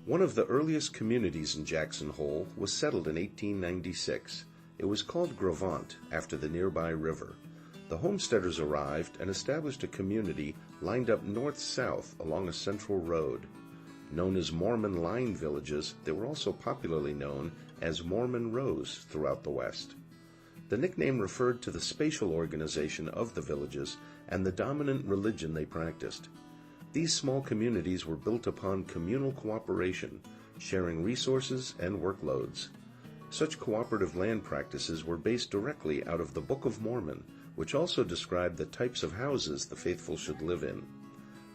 One of the earliest communities in Jackson Hole was settled in 1896. It was called Grovont after the nearby river. The homesteaders arrived and established a community lined up north-south along a central road. Known as Mormon line villages, they were also popularly known as Mormon Rows throughout the West. The nickname referred to the spatial organization of the villages and the dominant religion they practiced. These small communities were built upon communal cooperation, sharing resources and workloads. Such cooperative land practices were based directly out of the Book of Mormon, which also described the types of houses the faithful should live in.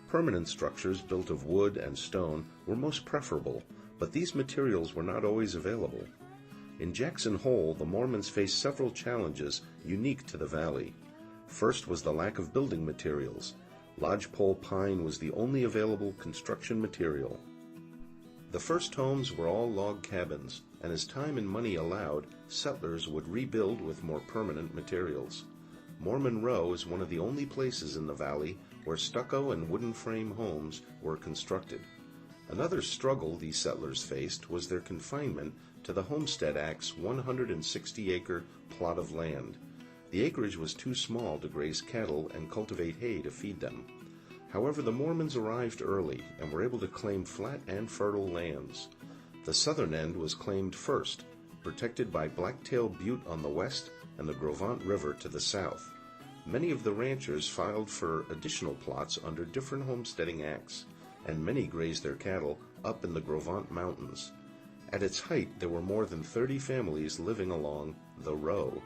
Permanent structures built of wood and stone were most preferable, but these materials were not always available. In Jackson Hole, the Mormons faced several challenges unique to the valley. First was the lack of building materials. Lodgepole pine was the only available construction material. The first homes were all log cabins, and as time and money allowed, settlers would rebuild with more permanent materials. Mormon Row is one of the only places in the valley where stucco and wooden frame homes were constructed. Another struggle these settlers faced was their confinement to the Homestead Act's 160-acre plot of land. The acreage was too small to graze cattle and cultivate hay to feed them. However, the Mormons arrived early and were able to claim flat and fertile lands. The southern end was claimed first, protected by Blacktail Butte on the west and the Grovont River to the south. Many of the ranchers filed for additional plots under different homesteading acts, and many grazed their cattle up in the Grovont Mountains. At its height, there were more than 30 families living along the Row.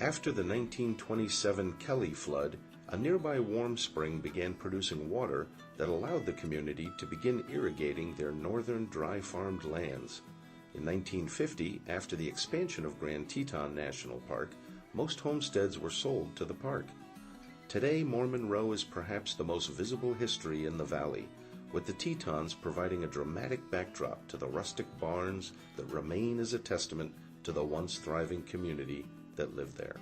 After the 1927 Kelly flood, a nearby warm spring began producing water that allowed the community to begin irrigating their northern dry farmed lands. In 1950, after the expansion of Grand Teton National Park, most homesteads were sold to the park. Today, Mormon Row is perhaps the most visible history in the valley, with the Tetons providing a dramatic backdrop to the rustic barns that remain as a testament to the once thriving community that lived there.